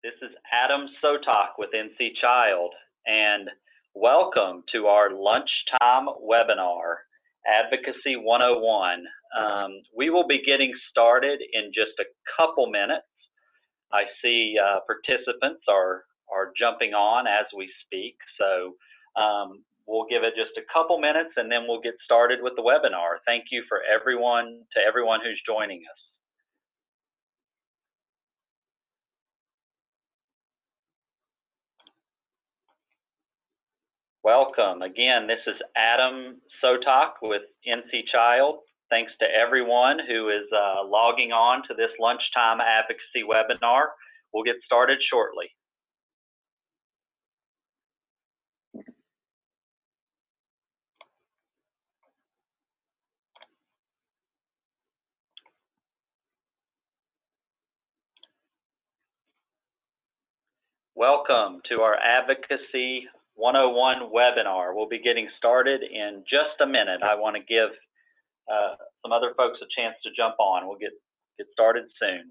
This is Adam Sotak with NC Child, and welcome to our lunchtime webinar, Advocacy 101. We will be getting started in just a couple minutes. I see participants are jumping on as we speak, so we'll give it just a couple minutes and then we'll get started with the webinar. Thank you for everyone who's joining us. Welcome. Again, this is Adam Sotak with NC Child. Thanks to everyone who is logging on to this lunchtime advocacy webinar. We'll get started shortly. Welcome to our Advocacy 101 webinar. We'll be getting started in just a minute. I want to give some other folks a chance to jump on. We'll get started soon.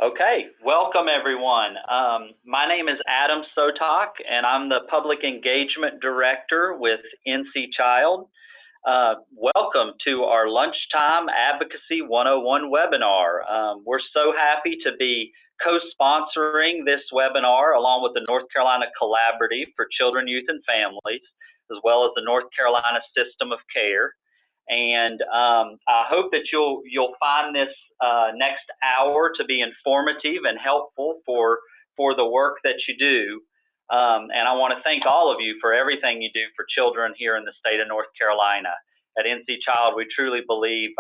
Okay, welcome everyone. My name is Adam Sotak and I'm the Public Engagement Director with NC Child. Welcome to our Lunchtime Advocacy 101 webinar. We're so happy to be co-sponsoring this webinar along with the North Carolina Collaborative for Children, Youth, and Families, as well as the North Carolina System of Care. And I hope that you'll find this next hour to be informative and helpful for the work that you do. And I want to thank all of you for everything you do for children here in the state of North Carolina. At NC Child, we truly believe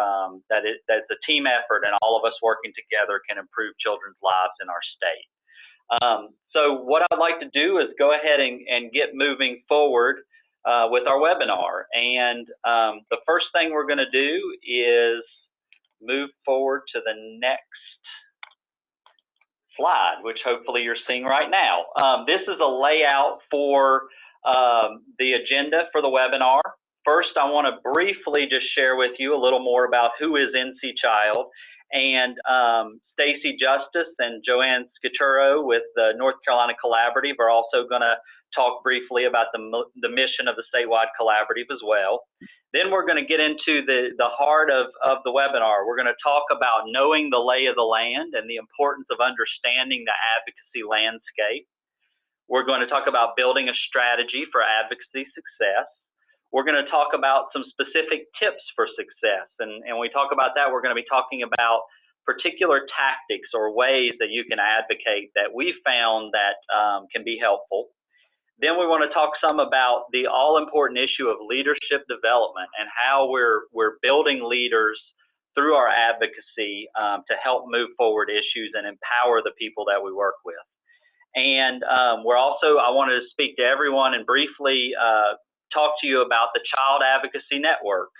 that it's a team effort and all of us working together can improve children's lives in our state. So what I'd like to do is go ahead and get moving forward with our webinar. And the first thing we're going to do is move forward to the next slide, which hopefully you're seeing right now. This is a layout for the agenda for the webinar. First, I want to briefly just share with you a little more about who is NC Child. And Stacy Justice and Joanne Scaturo with the North Carolina Collaborative are also going to talk briefly about the mission of the statewide collaborative as well. Then we're going to get into the heart of the webinar. We're going to talk about knowing the lay of the land and the importance of understanding the advocacy landscape. We're going to talk about building a strategy for advocacy success. We're going to talk about some specific tips for success. And when we talk about that, we're going to be talking about particular tactics or ways that you can advocate that we found that can be helpful. Then we want to talk some about the all-important issue of leadership development and how we're building leaders through our advocacy to help move forward issues and empower the people that we work with. And I wanted to speak to everyone and briefly talk to you about the Child Advocacy Network,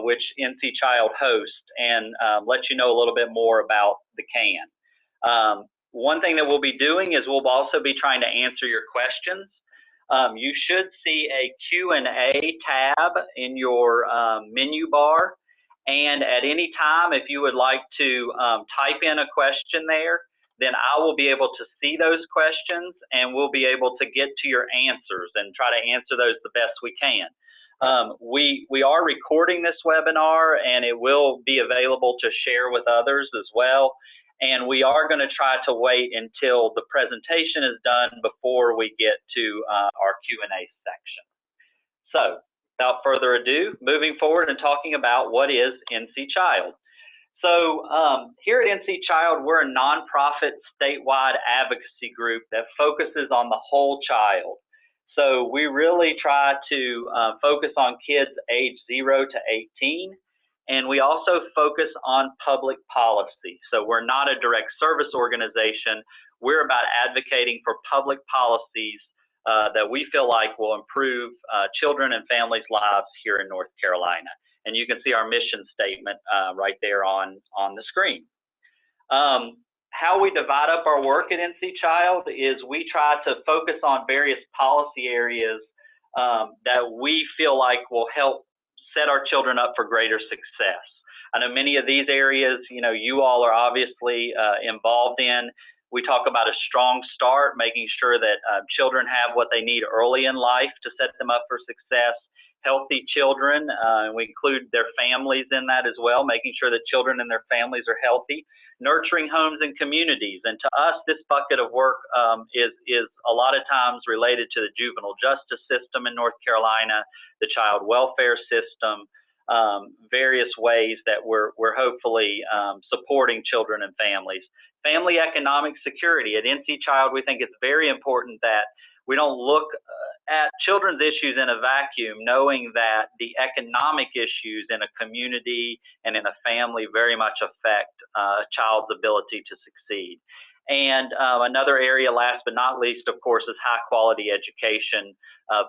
which NC Child hosts, and let you know a little bit more about the CAN. One thing that we'll be doing is we'll also be trying to answer your questions. You should see a Q&A tab in your menu bar, and at any time, if you would like to type in a question there, then I will be able to see those questions and we'll be able to get to your answers and try to answer those the best we can. We are recording this webinar and it will be available to share with others as well. And we are going to try to wait until the presentation is done before we get to our Q&A section. So without further ado, moving forward and talking about what is NC Child. So here at NC Child, we're a nonprofit statewide advocacy group that focuses on the whole child. So we really try to focus on kids age 0 to 18, and we also focus on public policy. So we're not a direct service organization. we're about advocating for public policies that we feel like will improve children and families' lives here in North Carolina. And you can see our mission statement right there on the screen. How we divide up our work at NC Child is we try to focus on various policy areas that we feel like will help set our children up for greater success. I know many of these areas, you all are obviously involved in. We talk about a strong start, making sure that children have what they need early in life to set them up for success. Healthy children, we include their families in that as well, making sure that children and their families are healthy. Nurturing homes and communities. And to us, this bucket of work is a lot of times related to the juvenile justice system in North Carolina, the child welfare system, various ways that we're hopefully supporting children and families. Family economic security. At NC Child, we think it's very important that we don't look at children's issues in a vacuum, knowing that the economic issues in a community and in a family very much affect a child's ability to succeed. And another area, last but not least, of course, is high quality education,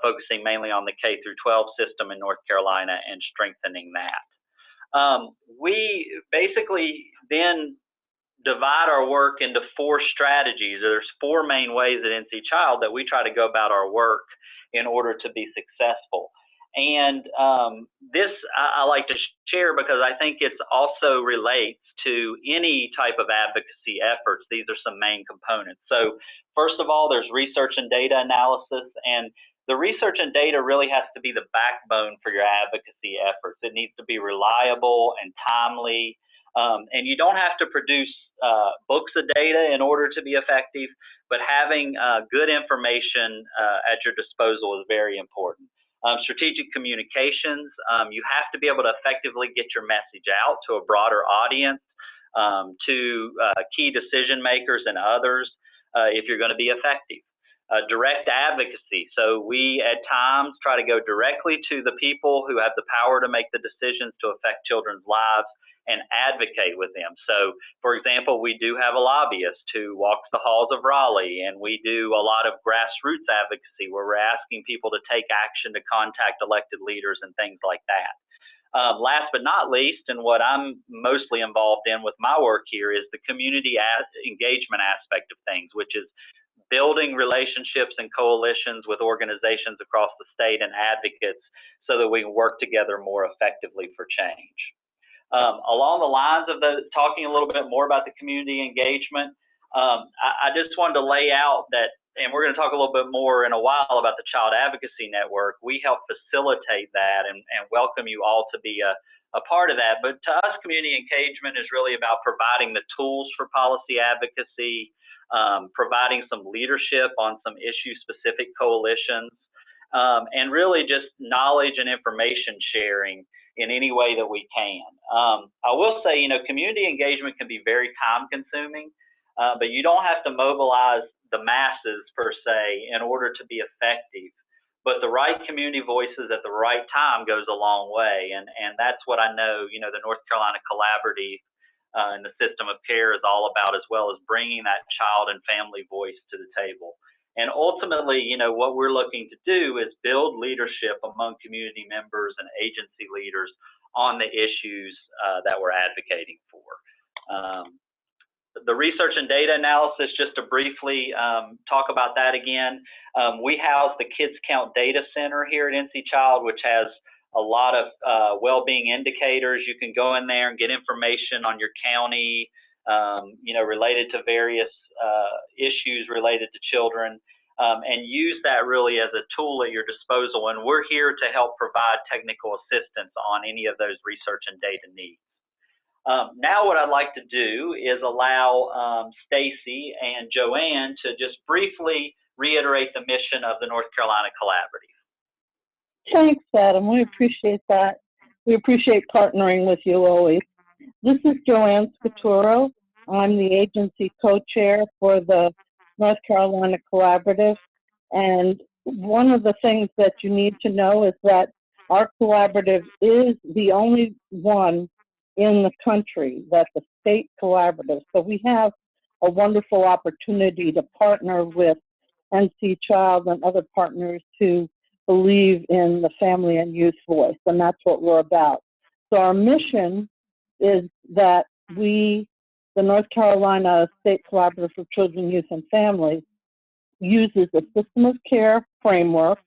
focusing mainly on the K through 12 system in North Carolina and strengthening that. We basically then divide our work into 4 strategies. There's 4 main ways at NC Child that we try to go about our work in order to be successful. And this I like to share because I think it also relates to any type of advocacy efforts. These are some main components. So first of all, there's research and data analysis, and the research and data really has to be the backbone for your advocacy efforts. It needs to be reliable and timely, and you don't have to produce books of data in order to be effective, but having good information at your disposal is very important. Strategic communications, you have to be able to effectively get your message out to a broader audience, to key decision makers and others if you're going to be effective. Direct advocacy, so we at times try to go directly to the people who have the power to make the decisions to affect children's lives and advocate with them. So, for example, we do have a lobbyist who walks the halls of Raleigh, and we do a lot of grassroots advocacy where we're asking people to take action to contact elected leaders and things like that. Last but not least, and what I'm mostly involved in with my work here, is the community engagement aspect of things, which is building relationships and coalitions with organizations across the state and advocates so that we can work together more effectively for change. Along the lines of talking a little bit more about the community engagement, I just wanted to lay out that, and we're going to talk a little bit more in a while about the Child Advocacy Network. We help facilitate that and welcome you all to be a part of that. But to us, community engagement is really about providing the tools for policy advocacy, providing some leadership on some issue-specific coalitions, and really just knowledge and information sharing in any way that we can. I will say, community engagement can be very time-consuming, but you don't have to mobilize the masses per se in order to be effective. But the right community voices at the right time goes a long way, and that's what I know, the North Carolina Collaborative and the system of care is all about, as well as bringing that child and family voice to the table. And ultimately, what we're looking to do is build leadership among community members and agency leaders on the issues that we're advocating for. The research and data analysis, just to briefly talk about that again, we house the Kids Count Data Center here at NC Child, which has a lot of well-being indicators. You can go in there and get information on your county, related to various issues related to children, and use that really as a tool at your disposal. And we're here to help provide technical assistance on any of those research and data needs. Now what I'd like to do is allow Stacy and Joanne to just briefly reiterate the mission of the North Carolina Collaborative. Thanks, Adam. We appreciate that. We appreciate partnering with you always. This is Joanne Scaturo. I'm the agency co-chair for the North Carolina Collaborative. And one of the things that you need to know is that our collaborative is the only one in the country that's a state collaborative. So we have a wonderful opportunity to partner with NC Child and other partners who believe in the family and youth voice, and that's what we're about. So our mission is that we, the North Carolina State Collaborative for Children, Youth, and Families, uses a system of care framework,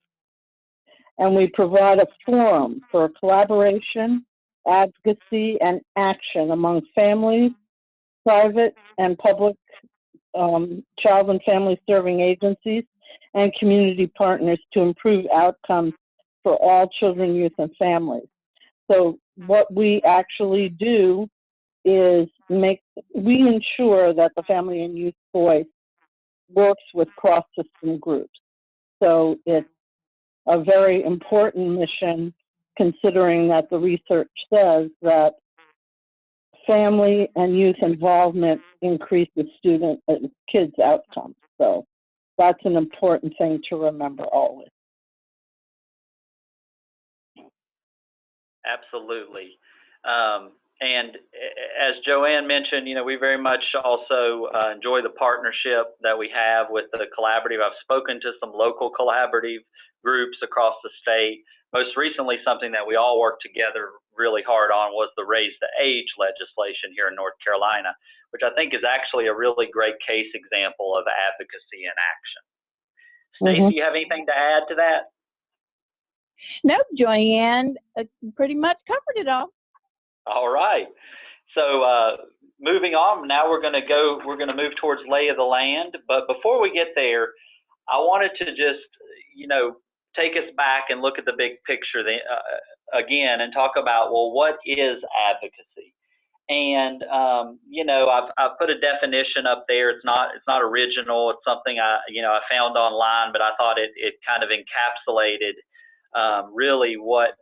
and we provide a forum for collaboration, advocacy, and action among families, private and public child and family serving agencies, and community partners to improve outcomes for all children, youth, and families. So what we actually do is we ensure that the family and youth voice works with cross-system groups. So it's a very important mission, considering that the research says that family and youth involvement increases kids' outcomes. So that's an important thing to remember always. Absolutely. And as Joanne mentioned, we very much also enjoy the partnership that we have with the collaborative. I've spoken to some local collaborative groups across the state. Most recently, something that we all worked together really hard on was the Raise the Age legislation here in North Carolina, which I think is actually a really great case example of advocacy in action. Stacey, you have anything to add to that? No, Joanne pretty much covered it all. All right. So moving on, now we're going to move towards lay of the land. But before we get there, I wanted to just, take us back and look at the big picture again and talk about, well, what is advocacy? And, I've put a definition up there. It's not original. It's something I found online, but I thought it kind of encapsulated really what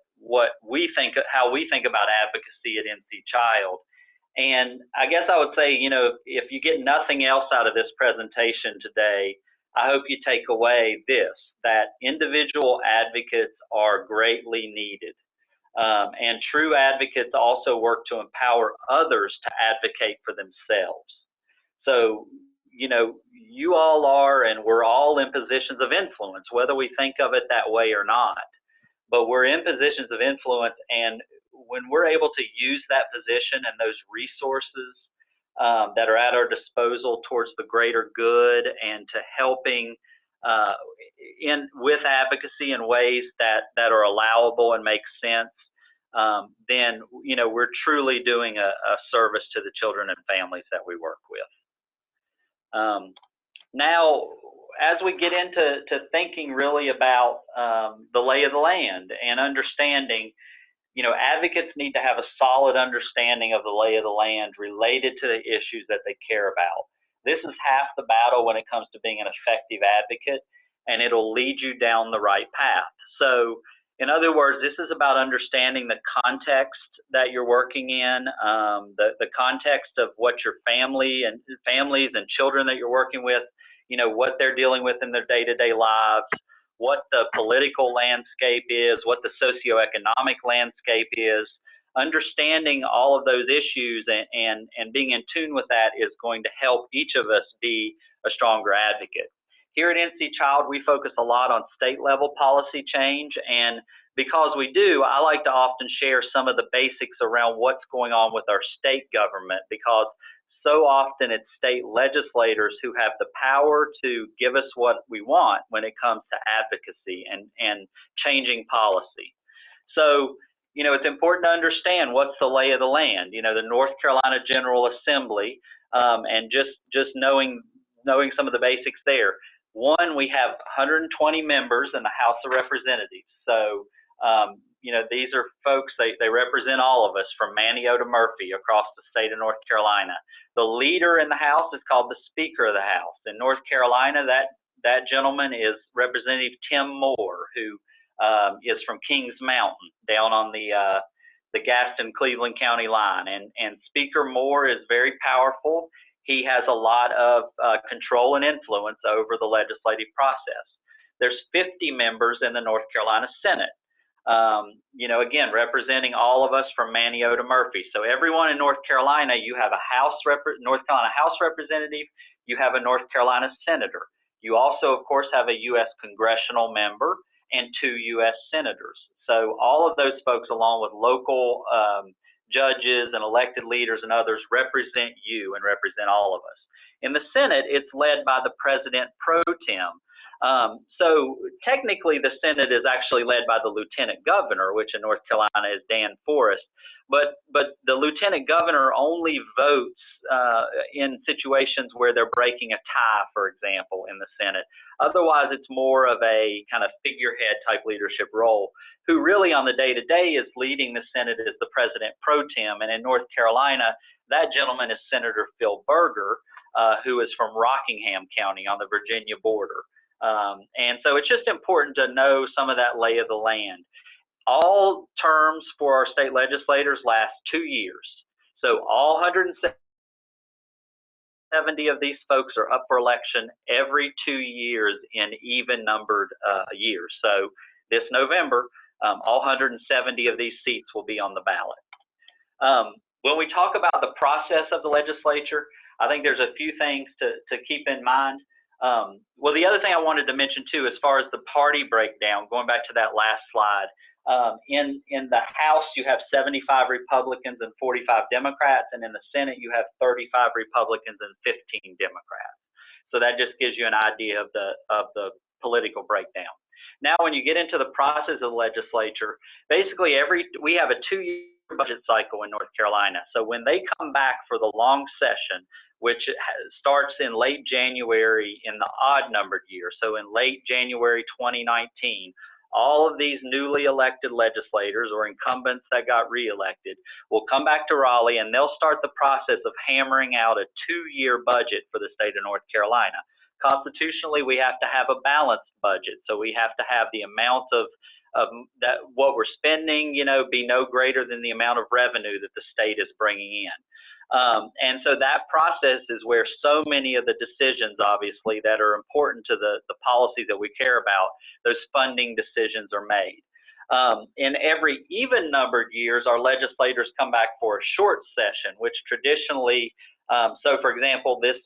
we think, how we think about advocacy at NC Child. And I guess I would say, if you get nothing else out of this presentation today, I hope you take away this, that individual advocates are greatly needed. And true advocates also work to empower others to advocate for themselves. So, you all are, and we're all in positions of influence, whether we think of it that way or not. But we're in positions of influence, and when we're able to use that position and those resources that are at our disposal towards the greater good and to helping with advocacy in ways that are allowable and make sense, then we're truly doing a service to the children and families that we work with. Now, as we get into thinking really about the lay of the land and understanding, advocates need to have a solid understanding of the lay of the land related to the issues that they care about. This is half the battle when it comes to being an effective advocate, and it'll lead you down the right path. So, in other words, this is about understanding the context that you're working in, the context of what your families and children that you're working with, what they're dealing with in their day-to-day lives, what the political landscape is, what the socioeconomic landscape is. Understanding all of those issues and being in tune with that is going to help each of us be a stronger advocate. Here at NC Child, we focus a lot on state-level policy change, and because we do, I like to often share some of the basics around what's going on with our state government, because so often it's state legislators who have the power to give us what we want when it comes to advocacy and changing policy. So, it's important to understand what's the lay of the land. The North Carolina General Assembly, and just knowing some of the basics there. One, we have 120 members in the House of Representatives. So, these are folks, they represent all of us from Manteo to Murphy across the state of North Carolina. The leader in the House is called the Speaker of the House. In North Carolina, that gentleman is Representative Tim Moore, who is from Kings Mountain, down on the Gaston-Cleveland County line. And Speaker Moore is very powerful. He has a lot of control and influence over the legislative process. There's 50 members in the North Carolina Senate. You know, again, representing all of us from Manteo to Murphy. So everyone in North Carolina, you have a North Carolina House representative, you have a North Carolina senator. You also, of course, have a U.S. congressional member and 2 U.S. senators. So all of those folks, along with local judges and elected leaders and others, represent you and represent all of us. In the Senate, it's led by the President pro tem. So technically, the Senate is actually led by the Lieutenant Governor, which in North Carolina is Dan Forrest. But the Lieutenant Governor only votes in situations where they're breaking a tie, for example, in the Senate. Otherwise, it's more of a kind of figurehead type leadership role. Who really on the day-to-day is leading the Senate is the President pro tem. And in North Carolina, that gentleman is Senator Phil Berger, who is from Rockingham County on the Virginia border. And so it's just important to know some of that lay of the land. All terms for our state legislators last 2 years. So all 170 of these folks are up for election every 2 years in even numbered years. So this November, all 170 of these seats will be on the ballot. When we talk about the process of the legislature, I think there's a few things to keep in mind. Well, the other thing I wanted to mention too, as far as the party breakdown, going back to that last slide, in the House you have 75 Republicans and 45 Democrats, and in the Senate you have 35 Republicans and 15 Democrats. So that just gives you an idea of the political breakdown. Now, when you get into the process of the legislature, basically we have a 2-year budget cycle in North Carolina. So when they come back for the long session, which starts in late January in the odd numbered year, so in late January 2019, all of these newly elected legislators or incumbents that got reelected will come back to Raleigh, and they'll start the process of hammering out a 2-year budget for the state of North Carolina. Constitutionally, we have to have a balanced budget, so we have to have the amount of that what we're spending, you know, be no greater than the amount of revenue that the state is bringing in. And so that process is where so many of the decisions, obviously, that are important to the policies that we care about, those funding decisions are made. In every even numbered years, our legislators come back for a short session, which traditionally, so for example, this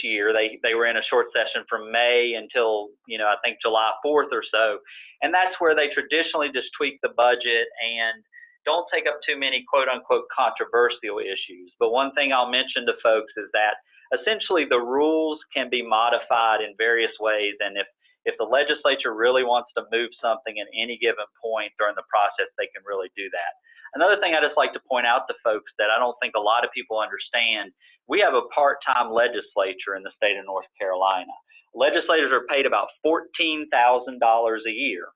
year, they were in a short session from May until, you know, I think July 4th or so. And that's where they traditionally just tweak the budget and don't take up too many quote unquote controversial issues. But one thing I'll mention to folks is that essentially the rules can be modified in various ways. And if the legislature really wants to move something at any given point during the process, they can really do that. Another thing I just like to point out to folks that I don't think a lot of people understand, we have a part-time legislature in the state of North Carolina. Legislators are paid about $14,000 a year,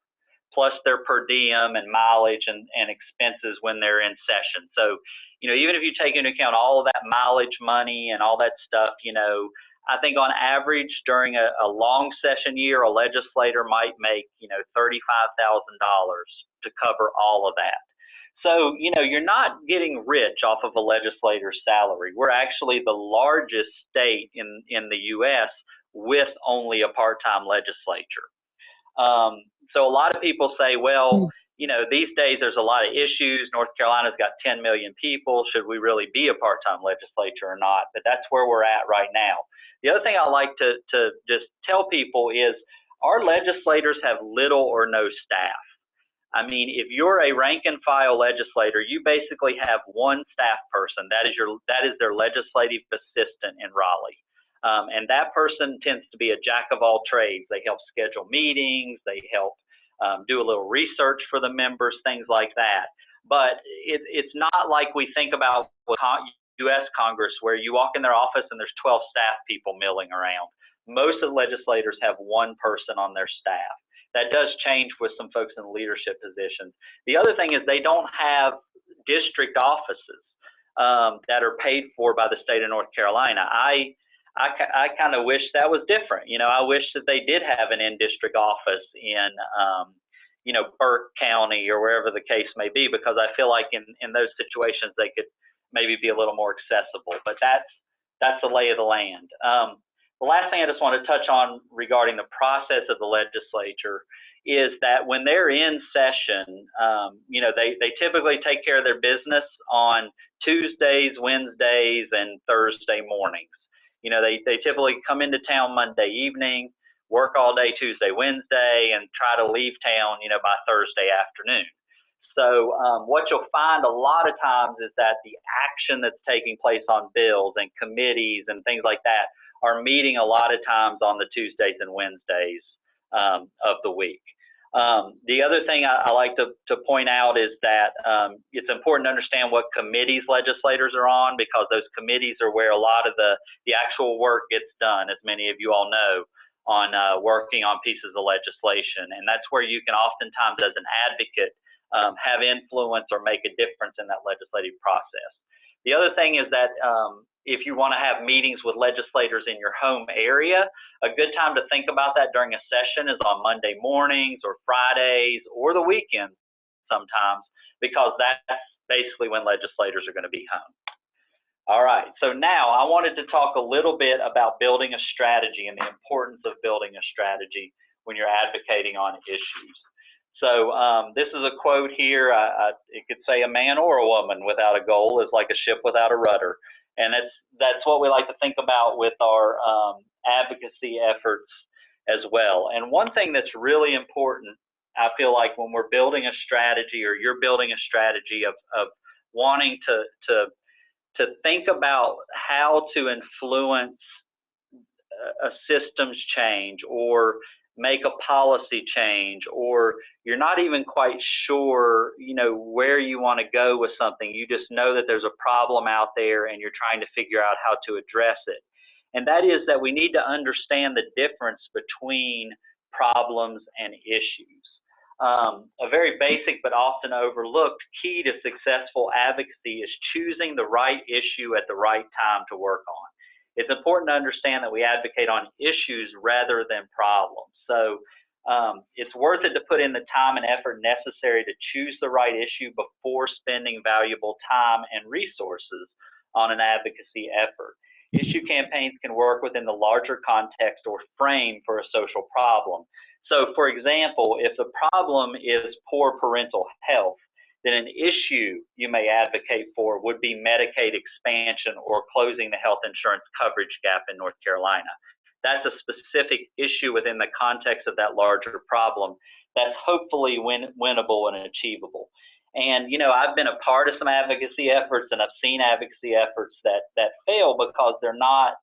plus their per diem and mileage and expenses when they're in session. So, you know, even if you take into account all of that mileage money and all that stuff, you know, I think on average during a long session year, a legislator might make, you know, $35,000 to cover all of that. So, you know, you're not getting rich off of a legislator's salary. We're actually the largest state in the U.S. with only a part-time legislature. So a lot of people say, well, you know, these days there's a lot of issues. North Carolina's got 10 million people. Should we really be a part-time legislature or not? But that's where we're at right now. The other thing I like to just tell people is our legislators have little or no staff. I mean, if you're a rank and file legislator, you basically have one staff person. That is their legislative assistant in Raleigh. And that person tends to be a jack of all trades. They help schedule meetings, they help do a little research for the members, things like that. But it's not like we think about with U.S. Congress, where you walk in their office and there's 12 staff people milling around. Most of the legislators have one person on their staff. That does change with some folks in leadership positions. The other thing is they don't have district offices that are paid for by the state of North Carolina. I kind of wish that was different. You know, I wish that they did have an in-district office in, you know, Burke County or wherever the case may be, because I feel like in those situations they could maybe be a little more accessible. But that's the lay of the land. the last thing I just want to touch on regarding the process of the legislature is that when they're in session, you know, they typically take care of their business on Tuesdays, Wednesdays, and Thursday mornings. You know, they typically come into town Monday evening, work all day Tuesday, Wednesday, and try to leave town, you know, by Thursday afternoon. So what you'll find a lot of times is that the action that's taking place on bills and committees and things like that are meeting a lot of times on the Tuesdays and Wednesdays of the week. The other thing I like to point out is that it's important to understand what committees legislators are on, because those committees are where a lot of the actual work gets done, as many of you all know, on working on pieces of legislation. And that's where you can oftentimes, as an advocate, have influence or make a difference in that legislative process. The other thing is that if you want to have meetings with legislators in your home area, a good time to think about that during a session is on Monday mornings or Fridays or the weekends sometimes, because that's basically when legislators are going to be home. All right, so now I wanted to talk a little bit about building a strategy and the importance of building a strategy when you're advocating on issues. So this is a quote here. It could say, a man or a woman without a goal is like a ship without a rudder. And that's what we like to think about with our advocacy efforts as well. And one thing that's really important, I feel like, when we're building a strategy, or you're building a strategy of wanting to think about how to influence a systems change, or make a policy change, or you're not even quite sure, you know, where you want to go with something. You just know that there's a problem out there and you're trying to figure out how to address it. And that is that we need to understand the difference between problems and issues. A very basic but often overlooked key to successful advocacy is choosing the right issue at the right time to work on. It's important to understand that we advocate on issues rather than problems. So it's worth it to put in the time and effort necessary to choose the right issue before spending valuable time and resources on an advocacy effort. Issue campaigns can work within the larger context or frame for a social problem. So, for example, if the problem is poor parental health, then an issue you may advocate for would be Medicaid expansion or closing the health insurance coverage gap in North Carolina. That's a specific issue within the context of that larger problem that's hopefully winnable and achievable. And, you know, I've been a part of some advocacy efforts, and I've seen advocacy efforts that fail because they're not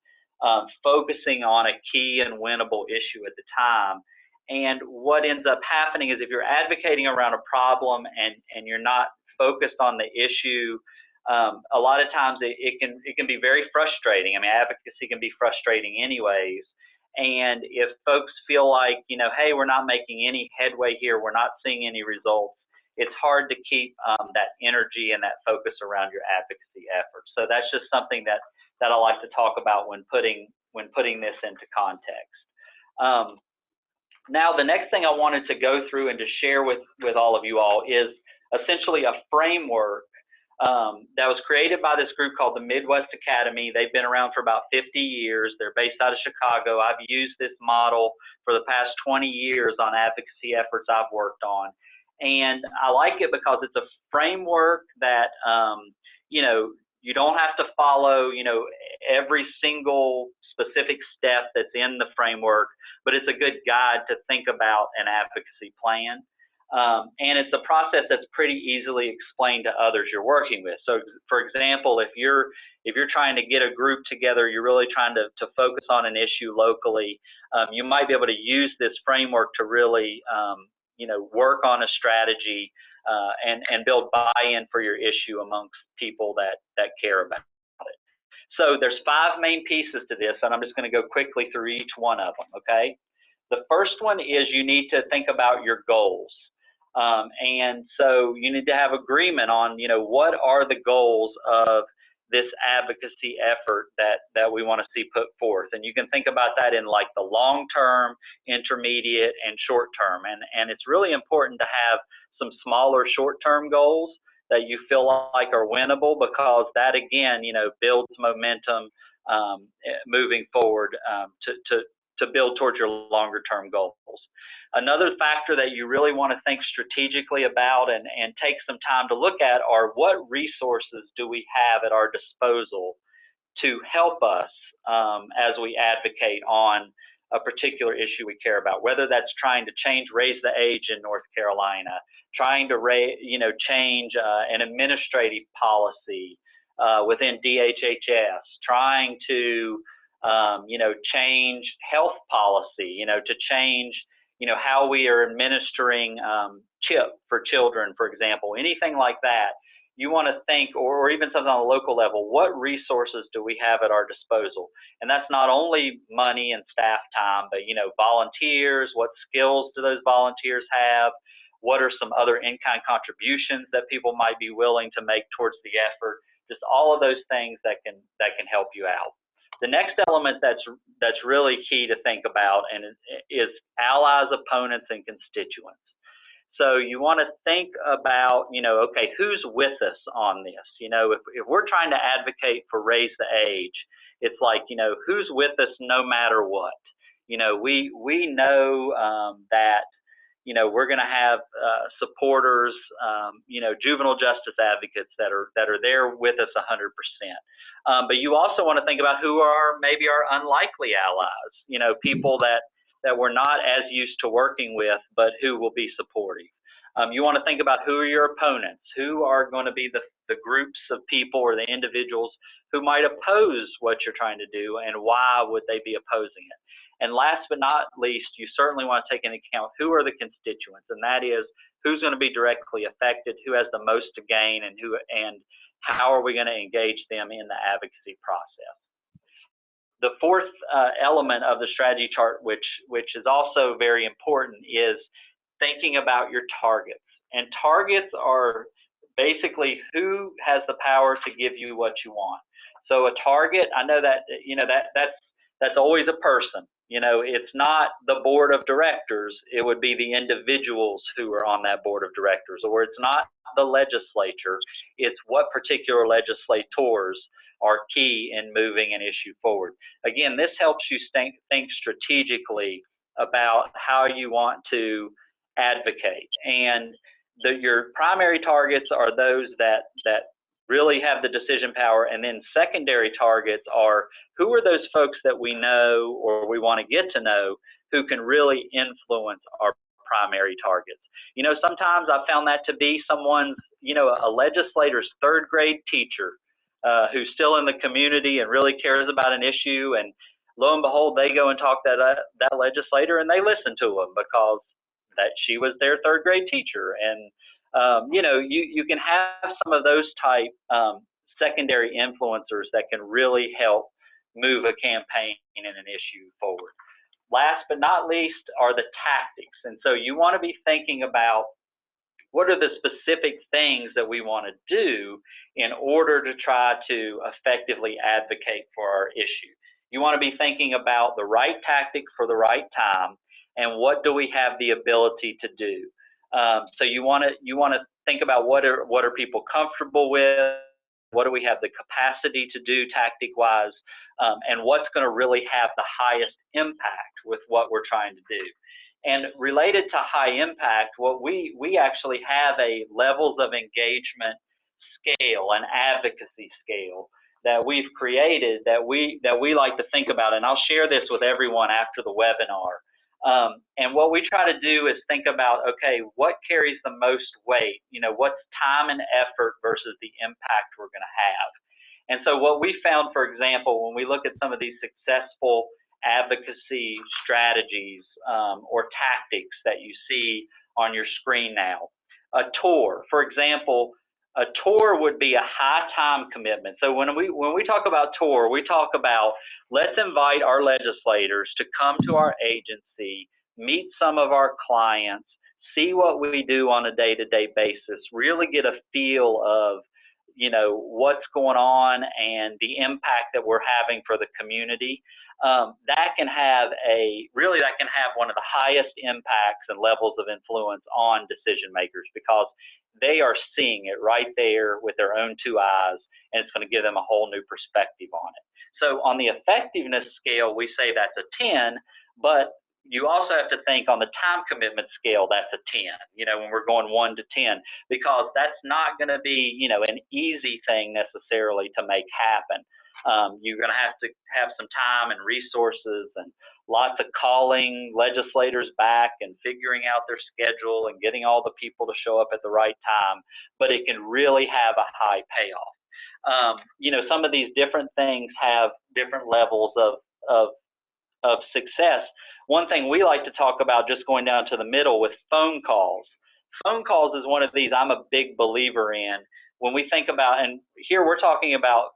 focusing on a key and winnable issue at the time. And what ends up happening is, if you're advocating around a problem and you're not focused on the issue, a lot of times it can be very frustrating. I mean, advocacy can be frustrating anyways. And if folks feel like, you know, hey, we're not making any headway here, we're not seeing any results, it's hard to keep that energy and that focus around your advocacy efforts. So that's just something that I like to talk about when putting this into context. Now, the next thing I wanted to go through and to share with all of you all is essentially a framework that was created by this group called the Midwest Academy. They've been around for about 50 years. They're based out of Chicago. I've used this model for the past 20 years on advocacy efforts I've worked on. And I like it because it's a framework that, you know, you don't have to follow, you know, every single specific step that's in the framework, but it's a good guide to think about an advocacy plan. And it's a process that's pretty easily explained to others you're working with. So, for example, if you're trying to get a group together, you're really trying to focus on an issue locally, you might be able to use this framework to really, you know, work on a strategy and build buy-in for your issue amongst people that care about it. So there's 5 main pieces to this, and I'm just going to go quickly through each one of them, okay? The first one is you need to think about your goals. And so you need to have agreement on, you know, what are the goals of this advocacy effort that we want to see put forth. And you can think about that in like the long-term, intermediate, and short-term. And it's really important to have some smaller short-term goals that you feel like are winnable, because that, again, you know, builds momentum moving forward to build towards your longer term goals. Another factor that you really want to think strategically about and take some time to look at are what resources do we have at our disposal to help us as we advocate on a particular issue we care about, whether that's trying to raise the age in North Carolina, trying to change an administrative policy within DHHS, trying to change health policy, to change how we are administering CHIP for children, for example, anything like that. You want to think, or even something on a local level, what resources do we have at our disposal? And that's not only money and staff time, but volunteers. What skills do those volunteers have? What are some other in-kind contributions that people might be willing to make towards the effort? Just all of those things that can help you out. The next element that's really key to think about is allies, opponents, and constituents. So you want to think about, okay, who's with us on this? If we're trying to advocate for raise the age, it's like, who's with us no matter what? We know that, we're going to have supporters, juvenile justice advocates that are there with us 100%. But you also want to think about who are maybe our unlikely allies, people that we're not as used to working with, but who will be supportive. You want to think about who are your opponents, who are going to be the groups of people or the individuals who might oppose what you're trying to do, and why would they be opposing it. And last but not least, you certainly want to take into account who are the constituents, and that is who's going to be directly affected, who has the most to gain, and how are we going to engage them in the advocacy process. The fourth element of the strategy chart, which is also very important, is thinking about your targets. And targets are basically who has the power to give you what you want. So a target, I know that that's always a person. It's not the board of directors. It would be the individuals who are on that board of directors, or it's not the legislature. It's what particular legislators are key in moving an issue forward. Again, this helps you think strategically about how you want to advocate. And your primary targets are those that really have the decision power, and then secondary targets are who are those folks that we know or we want to get to know who can really influence our primary targets. Sometimes I found that to be someone's, a legislator's third grade teacher who's still in the community and really cares about an issue, and lo and behold, they go and talk to that legislator, and they listen to them because that she was their third grade teacher. And you can have some of those type secondary influencers that can really help move a campaign and an issue forward. Last but not least are the tactics. And so you want to be thinking about what are the specific things that we want to do in order to try to effectively advocate for our issue. You want to be thinking about the right tactic for the right time, and what do we have the ability to do. So you want to think about what are people comfortable with, what do we have the capacity to do tactic-wise, and what's going to really have the highest impact with what we're trying to do. And related to high impact, what we actually have a levels of engagement scale, an advocacy scale that we've created that we like to think about, and I'll share this with everyone after the webinar. And what we try to do is think about, okay, what carries the most weight? What's time and effort versus the impact we're going to have? And so what we found, for example, when we look at some of these successful advocacy strategies or tactics that you see on your screen now, a tour, for example, a tour would be a high time commitment. So when we talk about tour, we talk about let's invite our legislators to come to our agency, meet some of our clients, see what we do on a day-to-day basis, really get a feel of what's going on and the impact that we're having for the community. That can have one of the highest impacts and levels of influence on decision makers, because they are seeing it right there with their own two eyes, and it's going to give them a whole new perspective on it. So on the effectiveness scale, we say that's a 10, but you also have to think on the time commitment scale, that's a 10, when we're going 1 to 10, because that's not going to be, an easy thing necessarily to make happen. You're going to have some time and resources and lots of calling legislators back and figuring out their schedule and getting all the people to show up at the right time, but it can really have a high payoff. Some of these different things have different levels of success. One thing we like to talk about, just going down to the middle, with phone calls. Phone calls is one of these I'm a big believer in. When we think about, and here we're talking about,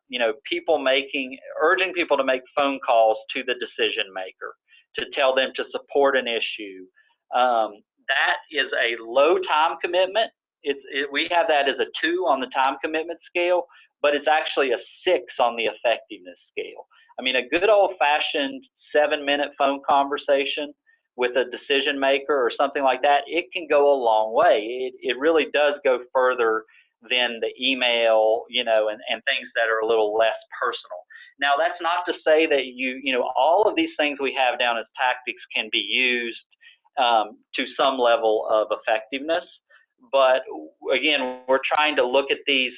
urging people to make phone calls to the decision maker to tell them to support an issue. That is a low time commitment. We have that as a 2 on the time commitment scale, but it's actually a 6 on the effectiveness scale. I mean, a good old-fashioned 7-minute phone conversation with a decision maker or something like that, it can go a long way. It really does go further than the email, and things that are a little less personal. Now, that's not to say that all of these things we have down as tactics can be used to some level of effectiveness. But again, we're trying to look at these,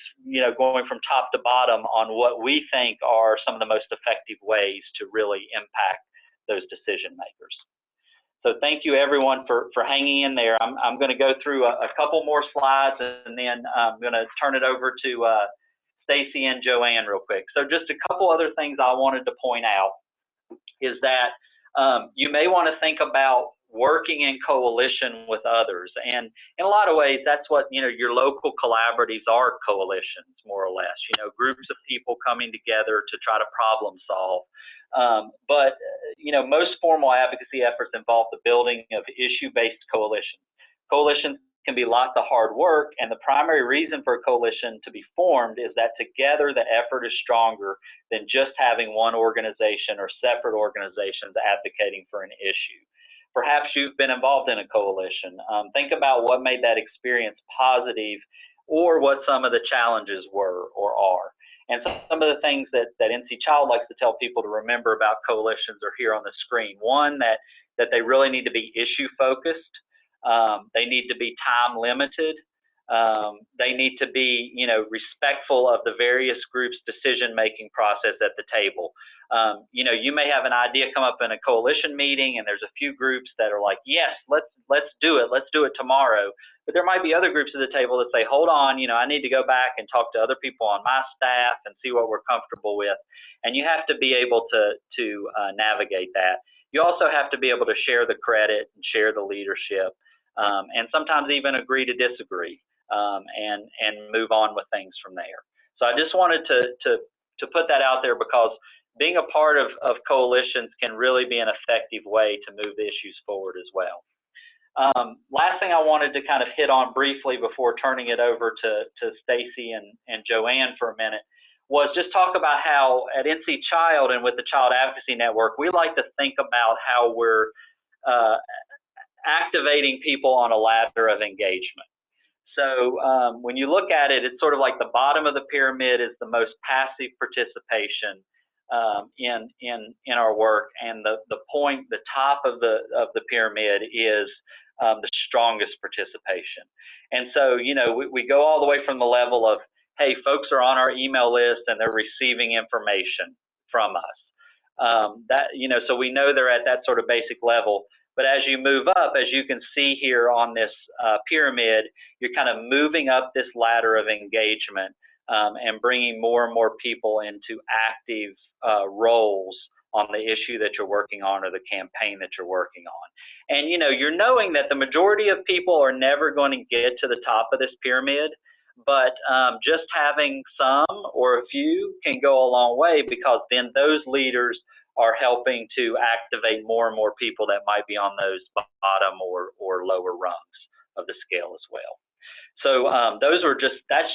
going from top to bottom on what we think are some of the most effective ways to really impact those decision makers. So thank you everyone for hanging in there. I'm going to go through a couple more slides, and then I'm going to turn it over to Stacy and Joanne real quick. So just a couple other things I wanted to point out is that you may want to think about working in coalition with others. And in a lot of ways, that's what, your local collaboratives are, coalitions, more or less, groups of people coming together to try to problem solve. But most formal advocacy efforts involve the building of issue-based coalitions. Coalitions can be lots of hard work, and the primary reason for a coalition to be formed is that together the effort is stronger than just having one organization or separate organizations advocating for an issue. Perhaps you've been involved in a coalition. Think about what made that experience positive, or what some of the challenges were or are. And some of the things that NC Child likes to tell people to remember about coalitions are here on the screen. One, that they really need to be issue focused. They need to be time limited. They need to be, respectful of the various groups' decision-making process at the table. You may have an idea come up in a coalition meeting, and there's a few groups that are like, yes, let's do it. Let's do it tomorrow. But there might be other groups at the table that say, hold on, I need to go back and talk to other people on my staff and see what we're comfortable with. And you have to be able to navigate that. You also have to be able to share the credit and share the leadership, and sometimes even agree to disagree, and move on with things from there. So I just wanted to put that out there, because being a part of coalitions can really be an effective way to move the issues forward as well. Last thing I wanted to kind of hit on briefly before turning it over to Stacy and Joanne for a minute was just talk about how at NC Child and with the Child Advocacy Network, we like to think about how we're activating people on a ladder of engagement. So when you look at it, it's sort of like the bottom of the pyramid is the most passive participation in our work, and the top of the pyramid is the strongest participation. And so we go all the way from the level of, hey, folks are on our email list and they're receiving information from us. So we know they're at that sort of basic level. But as you move up, as you can see here on this pyramid, you're kind of moving up this ladder of engagement, and bringing more and more people into active roles on the issue that you're working on or the campaign that you're working on. And you're knowing that the majority of people are never going to get to the top of this pyramid, but just having some or a few can go a long way, because then those leaders are helping to activate more and more people that might be on those bottom or lower rungs of the scale as well. So that's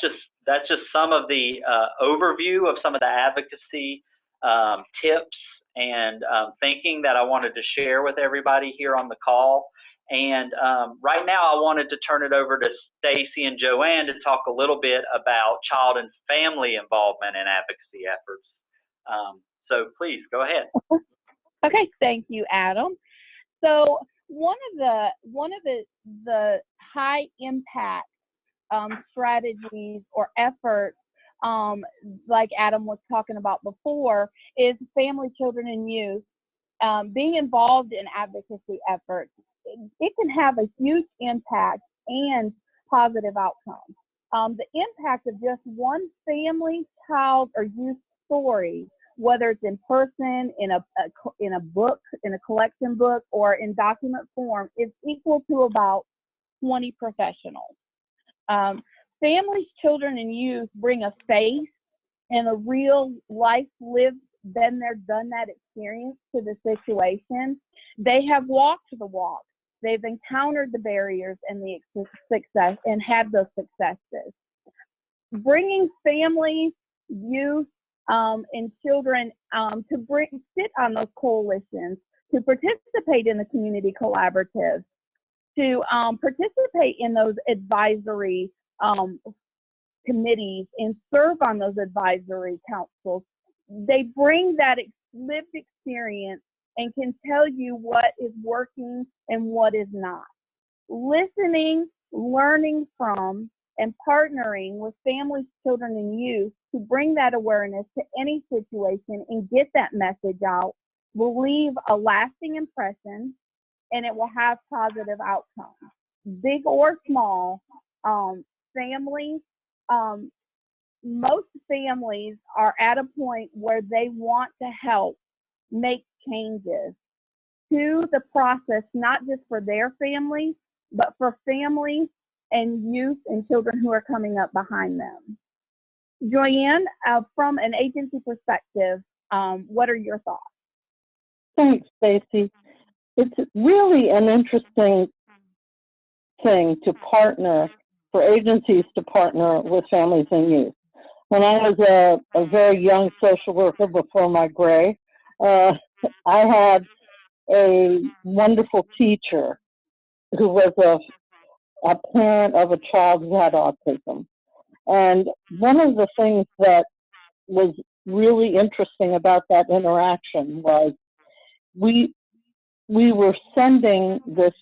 just some of the overview of some of the advocacy tips and thinking that I wanted to share with everybody here on the call. And right now I wanted to turn it over to Stacy and Joanne to talk a little bit about child and family involvement in advocacy efforts. So please go ahead. Okay, thank you, Adam. So one of the high impact strategies or efforts, like Adam was talking about before, is family, children, and youth being involved in advocacy efforts. It can have a huge impact and positive outcomes. The impact of just one family, child, or youth story, whether it's in person, in a book, in a collection book, or in document form, is equal to about 20 professionals. Families, children, and youth bring a face and a real life lived, been there, done that experience to the situation. They have walked the walk. They've encountered the barriers and the success and had those successes. Bringing families, youth, and children to sit on those coalitions, to participate in the community collaboratives, to participate in those advisory committees and serve on those advisory councils. They bring that lived experience and can tell you what is working and what is not. Listening, learning from, and partnering with families, children, and youth to bring that awareness to any situation and get that message out will leave a lasting impression, and it will have positive outcomes. Big or small, families, most families are at a point where they want to help make changes to the process, not just for their families, but for families and youth and children who are coming up behind them. Joyanne, from an agency perspective, what are your thoughts? Thanks, Stacy. It's really an interesting thing to partner, for agencies to partner with families and youth. When I was a very young social worker before my gray, I had a wonderful teacher who was a parent of a child who had autism. And one of the things that was really interesting about that interaction was we were sending this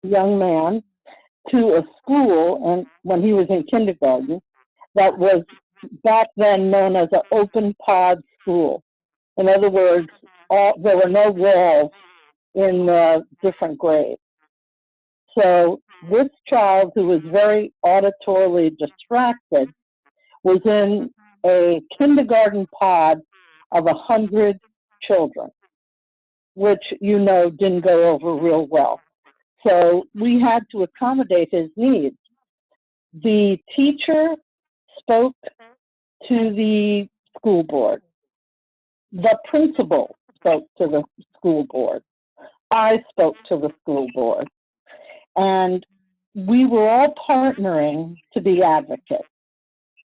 young man to a school, and when he was in kindergarten, that was back then known as an open pod school. In other words, there were no walls in the different grades. So this child, who was very auditorily distracted, was in a kindergarten pod of 100 children, which, you know, didn't go over real well. So we had to accommodate his needs. The teacher spoke to the school board. The principal spoke to the school board. I spoke to the school board. And we were all partnering to be advocates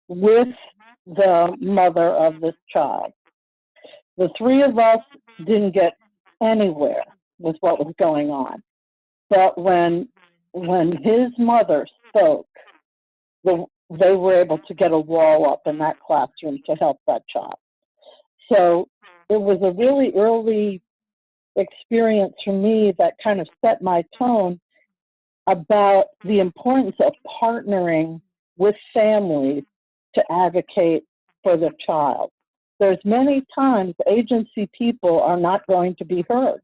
with the mother of this child. The three of us didn't get anywhere with what was going on. But when his mother spoke, they were able to get a wall up in that classroom to help that child. So it was a really early experience for me that kind of set my tone about the importance of partnering with families to advocate for the child. There's many times agency people are not going to be heard.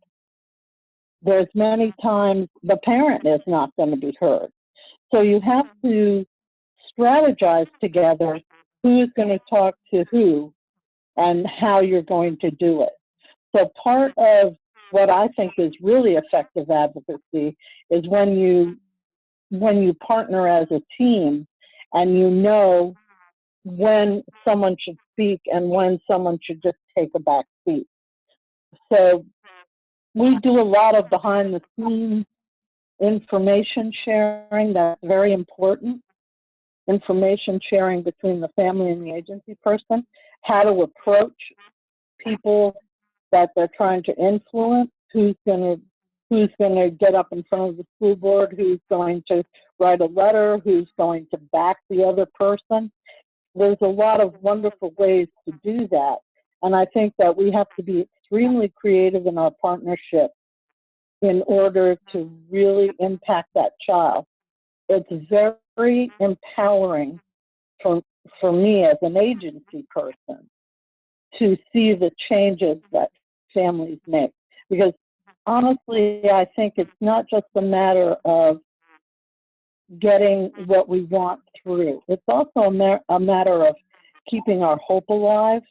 There's many times the parent is not going to be heard. So you have to strategize together who's going to talk to who and how you're going to do it. So part of what I think is really effective advocacy is when you partner as a team and you know when someone should speak and when someone should just take a back seat. So we do a lot of behind the scenes information sharing. That's very important. Information sharing between the family and the agency person, how to approach people that they're trying to influence, who's going to get up in front of the school board, who's going to write a letter, who's going to back the other person. There's a lot of wonderful ways to do that. And I think that we have to be extremely creative in our partnership in order to really impact that child. It's very empowering for me as an agency person to see the changes that families make. Because honestly, I think it's not just a matter of getting what we want through. It's also a matter of keeping our hope alive,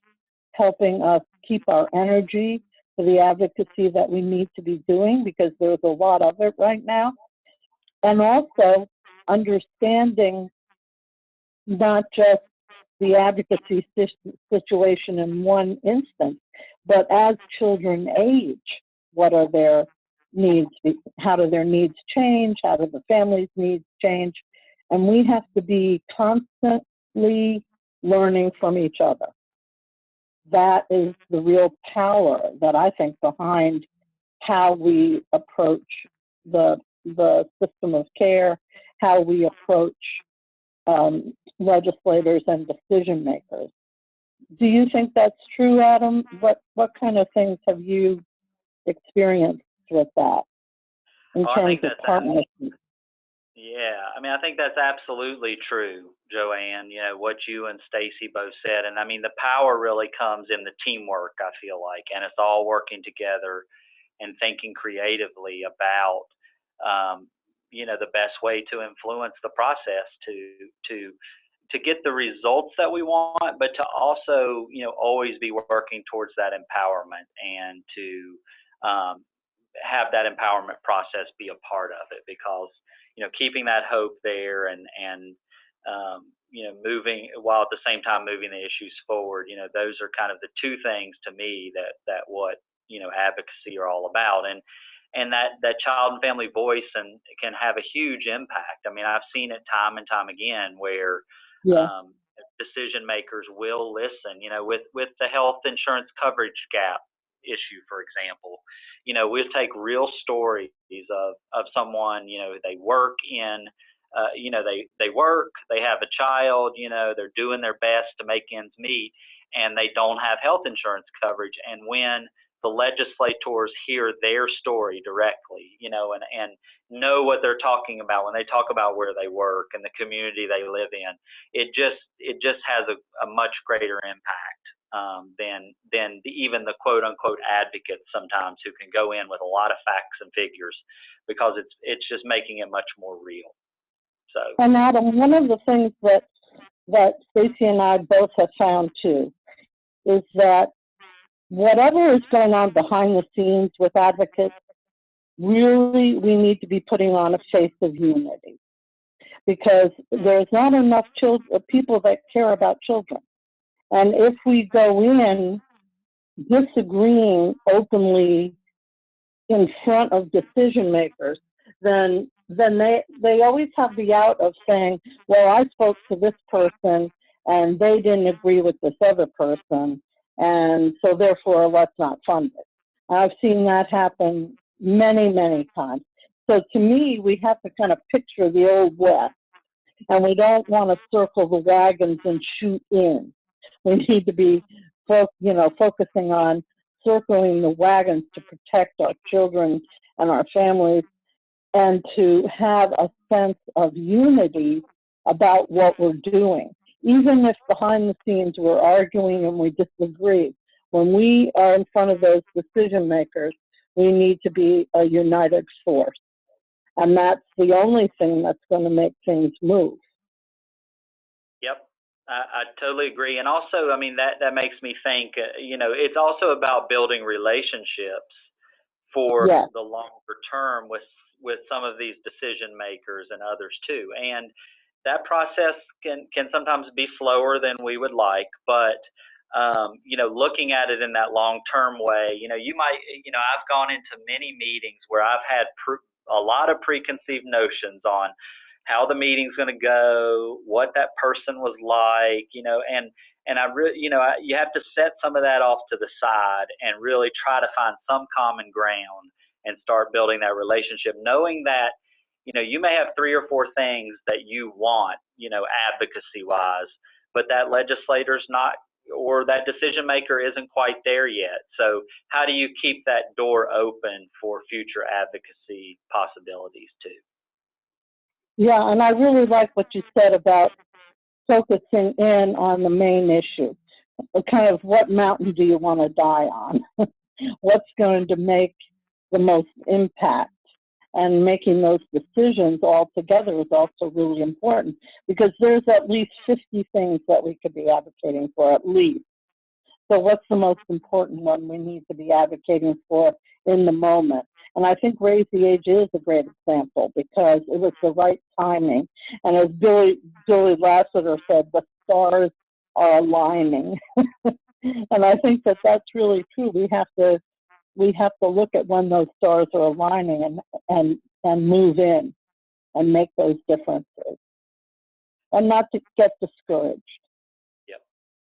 helping us keep our energy for the advocacy that we need to be doing, because there's a lot of it right now. And also understanding not just the advocacy situation in one instance, but as children age, what are their needs? How do their needs change? How do the family's needs change? And we have to be constantly learning from each other. That is the real power that I think behind how we approach the system of care, how we approach legislators and decision makers. Do you think that's true, Adam? What kind of things have you experienced with that in terms of partnership? Yeah, I mean, I think that's absolutely true, Joanne, you know, what you and Stacy both said. And I mean, the power really comes in the teamwork, I feel like, and it's all working together and thinking creatively about, you know, the best way to influence the process to get the results that we want, but to also, you know, always be working towards that empowerment and to have that empowerment process be a part of it, because, you know, keeping that hope there and you know, moving while at the same time moving the issues forward, you know, those are kind of the two things to me that what, you know, advocacy are all about. And that child and family voice and can have a huge impact. I mean, I've seen it time and time again where decision makers will listen, you know, with the health insurance coverage gap issue, for example. You know, we'll take real stories of someone, you know, they work in, you know, they work, they have a child, you know, they're doing their best to make ends meet, and they don't have health insurance coverage. And when the legislators hear their story directly, you know, and know what they're talking about when they talk about where they work and the community they live in, it just has a much greater impact than even the quote unquote advocates sometimes, who can go in with a lot of facts and figures, because it's just making it much more real. So. And Adam, one of the things that Stacy and I both have found too is that whatever is going on behind the scenes with advocates, really we need to be putting on a face of unity, because there's not enough people that care about children. And if we go in disagreeing openly in front of decision makers, then they always have the out of saying, well, I spoke to this person and they didn't agree with this other person, and so therefore let's not fund it. I've seen that happen many, many times. So to me, we have to kind of picture the old West, and we don't want to circle the wagons and shoot in. We need to be, focusing on circling the wagons to protect our children and our families, and to have a sense of unity about what we're doing. Even if behind the scenes we're arguing and we disagree, when we are in front of those decision makers, we need to be a united force. And that's the only thing that's going to make things move. Yep, I totally agree. And also, I mean, that makes me think, it's also about building relationships for the longer term with some of these decision makers and others too. And that process can sometimes be slower than we would like, but looking at it in that long-term way, I've gone into many meetings where I've had a lot of preconceived notions on how the meeting's going to go, what that person was like, and I really, you have to set some of that off to the side and really try to find some common ground and start building that relationship, knowing that, you may have 3 or 4 things that you want, advocacy-wise, but that legislator's not that decision maker isn't quite there yet. So how do you keep that door open for future advocacy possibilities too? Yeah, and I really like what you said about focusing in on the main issue. Kind of what mountain do you want to die on? What's going to make the most impact? And making those decisions all together is also really important, because there's at least 50 things that we could be advocating for, at least. So what's the most important one we need to be advocating for in the moment? And I think Raise the Age is a great example, because it was the right timing. And as Billy Lassiter said, the stars are aligning. And I think that that's really true. We have to look at when those stars are aligning and move in and make those differences, and not to get discouraged. Yep,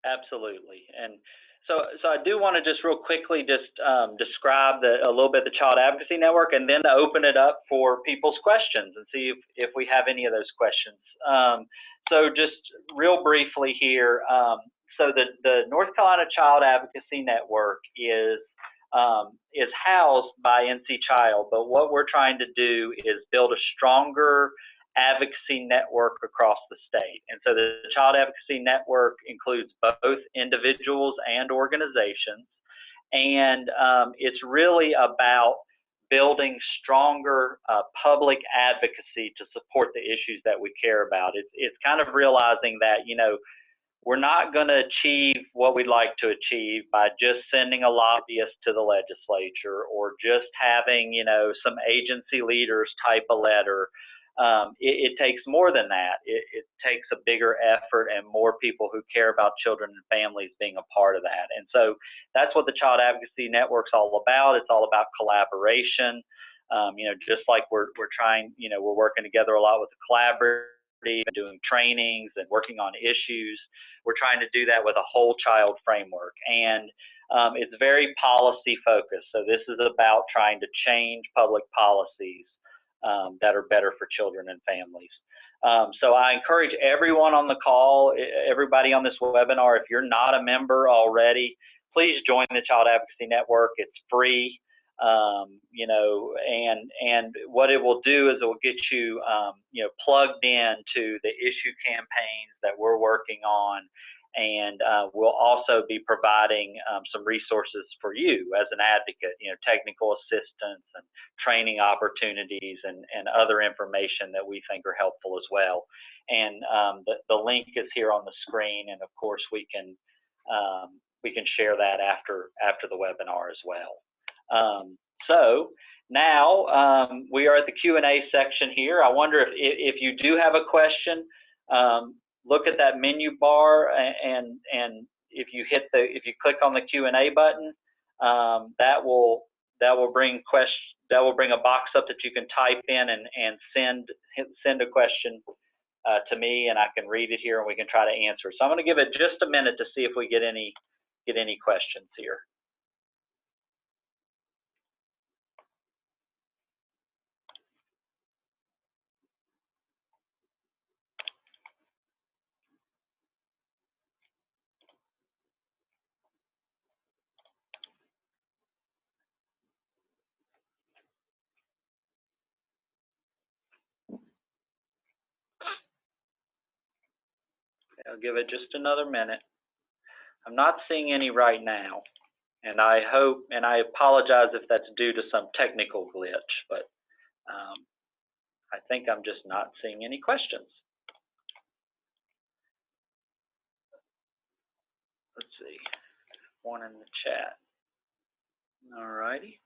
absolutely. And so I do want to just real quickly just describe a little bit the Child Advocacy Network, and then open it up for people's questions and see if we have any of those questions. So just real briefly here, so the North Carolina Child Advocacy Network is housed by NC Child, but what we're trying to do is build a stronger advocacy network across the state. And so the Child Advocacy Network includes both individuals and organizations, and it's really about building stronger public advocacy to support the issues that we care about. It's kind of realizing that, you know, we're not going to achieve what we'd like to achieve by just sending a lobbyist to the legislature, or just having, you know, some agency leaders type a letter. It takes more than that. It takes a bigger effort and more people who care about children and families being a part of that. And so that's what the Child Advocacy Network's all about. It's all about collaboration. You know, just like we're trying, you know, we're working together a lot with the collaborative, and doing trainings and working on issues. We're trying to do that with a whole child framework, and it's very policy focused. So this is about trying to change public policies that are better for children and families. So I encourage everyone on the call, everybody on this webinar, if you're not a member already, please join the Child Advocacy Network. It's free. You know, and what it will do is it will get you, you know, plugged into the issue campaigns that we're working on, and we'll also be providing some resources for you as an advocate, you know, technical assistance and training opportunities and other information that we think are helpful as well. And the link is here on the screen, and of course we can share that after the webinar as well. So now we are at the Q&A section here. I wonder if you do have a question, look at that menu bar, and if you click on the Q&A button, that will bring a box up that you can type in and send a question to me, and I can read it here and we can try to answer. So I'm going to give it just a minute to see if we get any questions here. I'll give it just another minute. I'm not seeing any right now, and I hope, and I apologize if that's due to some technical glitch, but I think I'm just not seeing any questions. Let's see, one in the chat. All righty.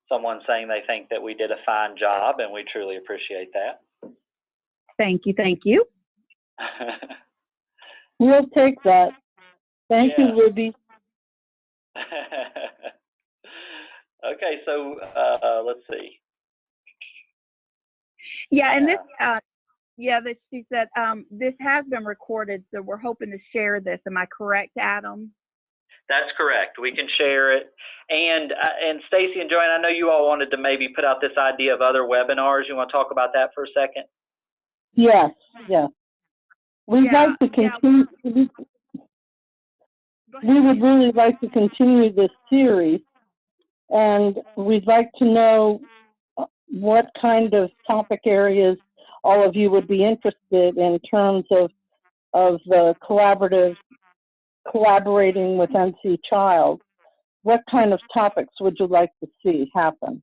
Someone saying they think that we did a fine job, and we truly appreciate that. Thank you. Thank you. We'll take that. Thank you, Ruby. Okay, so let's see. Yeah, and this, she said this has been recorded, so we're hoping to share this. Am I correct, Adam? That's correct. We can share it. And Stacy and Joanne, I know you all wanted to maybe put out this idea of other webinars. You want to talk about that for a second? Yes, yes. We'd Yeah, like to yeah. continue, Go we ahead. would really like to continue this series, and we'd like to know what kind of topic areas all of you would be interested in terms of the collaborating with NC Child. What kind of topics would you like to see happen?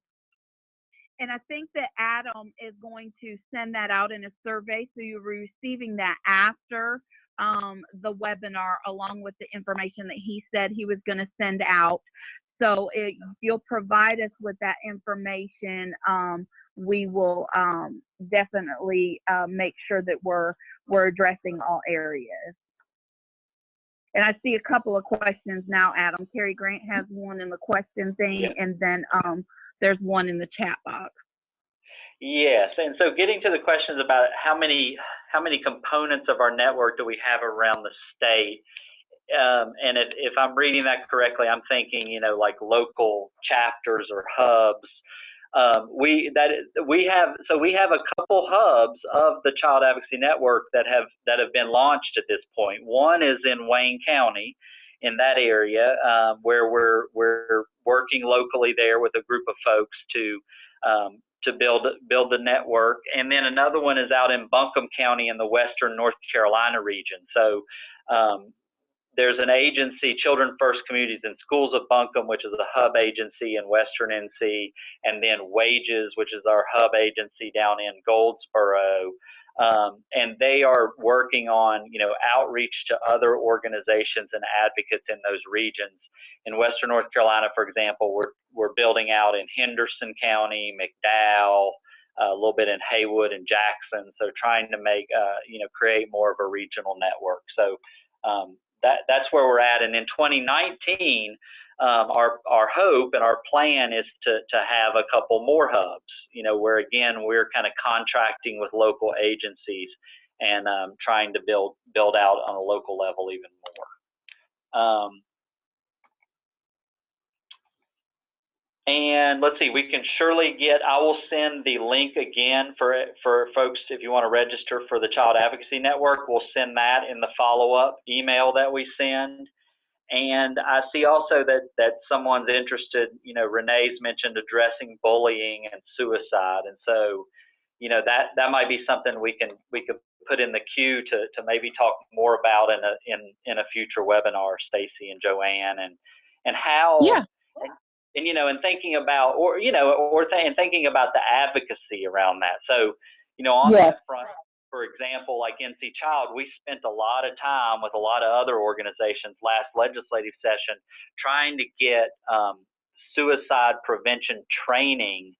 And I think that Adam is going to send that out in a survey, so you're receiving that after the webinar, along with the information that he said he was going to send out. So if you'll provide us with that information, we will definitely make sure that we're addressing all areas. And I see a couple of questions now, Adam. Carrie Grant has one in the question thing, Yeah. and then there's one in the chat box. Yes, and so getting to the questions about how many components of our network do we have around the state, and if I'm reading that correctly, I'm thinking, you know, like local chapters or hubs. We have a couple hubs of the Child Advocacy Network that have been launched at this point. One is in Wayne County, in that area, where we're working locally there with a group of folks to build the network, and then another one is out in Buncombe County in the western North Carolina region. So there's an agency, Children First Communities and Schools of Buncombe, which is a hub agency in western NC, and then Wages, which is our hub agency down in Goldsboro. And they are working on, you know, outreach to other organizations and advocates in those regions. In western North Carolina, for example, we're building out in Henderson County, McDowell, a little bit in Haywood and Jackson. So trying to make, you know, create more of a regional network. So that's where we're at. And in 2019, our hope and our plan is to have a couple more hubs, you know, where again, we're kind of contracting with local agencies and trying to build out on a local level even more. And let's see, we can surely I will send the link again for folks if you want to register for the Child Advocacy Network. We'll send that in the follow-up email that we send. And I see also that someone's interested, you know, Renee's mentioned addressing bullying and suicide. And so, you know, that might be something we could put in the queue to maybe talk more about in a future webinar, Stacy and Joanne, and how. Yeah. And you know, and thinking about, thinking about the advocacy around that. So, you know, on that front, for example, like NC Child, we spent a lot of time with a lot of other organizations last legislative session trying to get suicide prevention training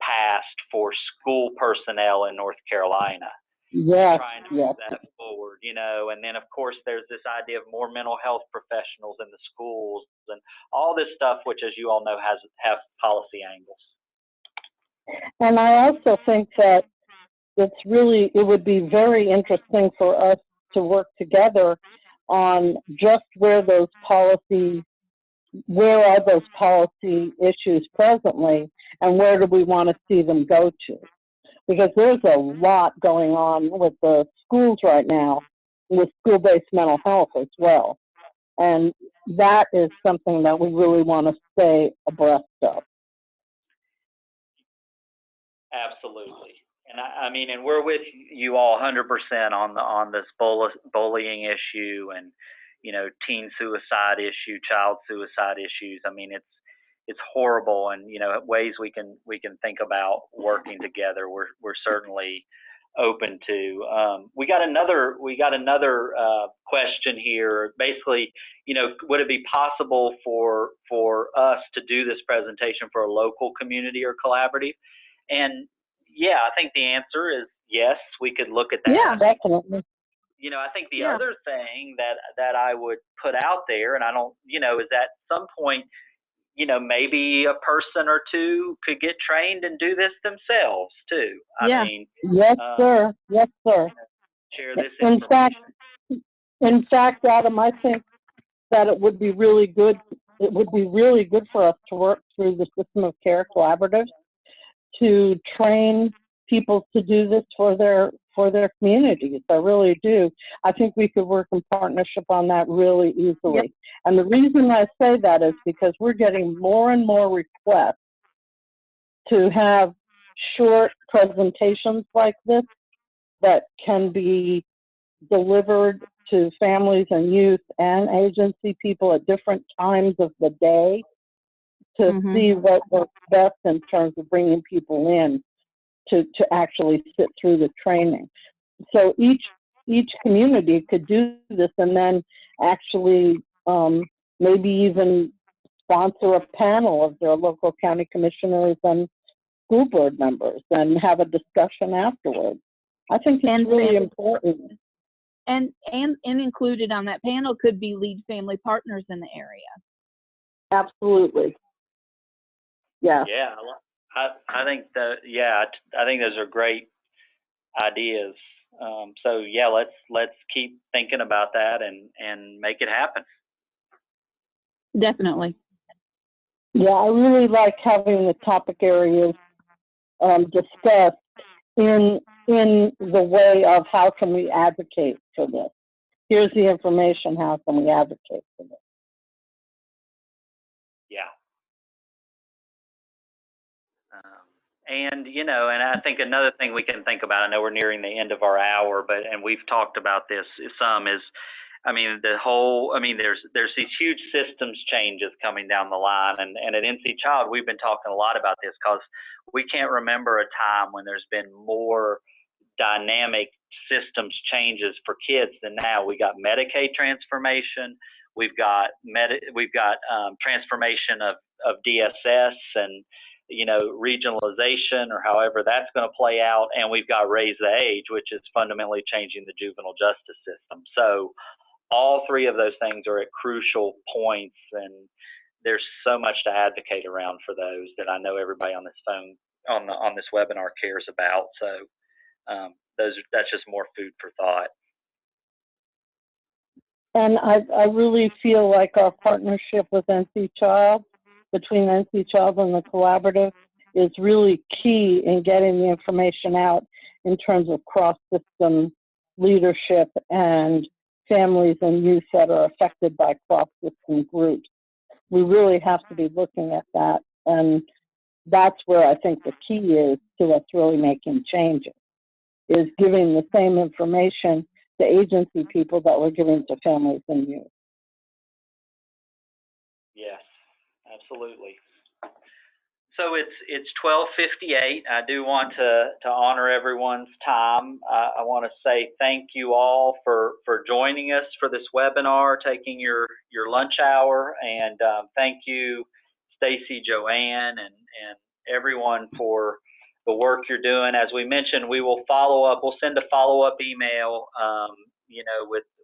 passed for school personnel in North Carolina. Yes, trying to move that forward, you know, and then of course there's this idea of more mental health professionals in the schools and all this stuff, which, as you all know, have policy angles. And I also think that it would be very interesting for us to work together on just where are those policy issues presently, and where do we want to see them go to? Because there's a lot going on with the schools right now, with school-based mental health as well. And that is something that we really want to stay abreast of. Absolutely. And I mean, and we're with you all 100% on this bullying issue and, you know, teen suicide issue, child suicide issues. I mean, it's horrible, and you know, ways we can think about working together. We're certainly open to. We got another question here. Basically, you know, would it be possible for us to do this presentation for a local community or collaborative? And yeah, I think the answer is yes. We could look at that. Yeah, definitely. You know, I think the other thing that I would put out there, and I don't, you know, is at some point, you know, maybe a person or two could get trained and do this themselves too. I mean, yes, sir. Yes, sir. Share this information. In fact, Adam, I think that it would be really good. It would be really good for us to work through the System of Care Collaborative to train people to do this for their communities. I really do. I think we could work in partnership on that really easily. Yep. And the reason I say that is because we're getting more and more requests to have short presentations like this that can be delivered to families and youth and agency people at different times of the day to see what works best in terms of bringing people in to actually sit through the training. So each community could do this and then actually maybe even sponsor a panel of their local county commissioners and school board members and have a discussion afterwards. I think it's really important. And included on that panel could be lead family partners in the area. Absolutely. Yeah. Yeah, I think I think those are great ideas. So yeah, let's keep thinking about that and make it happen. Definitely. Yeah, I really like having the topic areas discussed in the way of how can we advocate for this. Here's the information, how can we advocate for this? Yeah. And and I think another thing we can think about, I know we're nearing the end of our hour, and we've talked about this some, is, I mean, there's these huge systems changes coming down the line, and at NC Child, we've been talking a lot about this because we can't remember a time when there's been more dynamic systems changes for kids than now. We got Medicaid transformation, we've got transformation of DSS and regionalization, or however that's going to play out, and we've got Raise the Age, which is fundamentally changing the juvenile justice system. So all three of those things are at crucial points, and there's so much to advocate around for those that I know everybody on this phone on this webinar cares about. So that's just more food for thought. And I really feel like our partnership with NC Child, between NC Child and the collaborative, is really key in getting the information out in terms of cross-system leadership and families and youth that are affected by cross-system groups. We really have to be looking at that, and that's where I think the key is to us really making changes, is giving the same information to agency people that we're giving to families and youth. Yes, absolutely. So it's 12:58. I do want to honor everyone's time. I want to say thank you all for joining us for this webinar, taking your lunch hour, and thank you, Stacy, Joanne, and everyone for the work you're doing. As we mentioned, we will follow up. We'll send a follow-up email,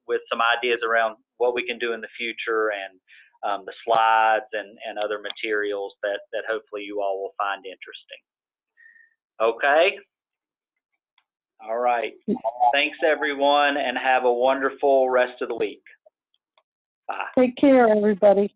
with some ideas around what we can do in the future, and the slides and other materials that hopefully you all will find interesting. Okay? All right. Thanks, everyone, and have a wonderful rest of the week. Bye. Take care, everybody.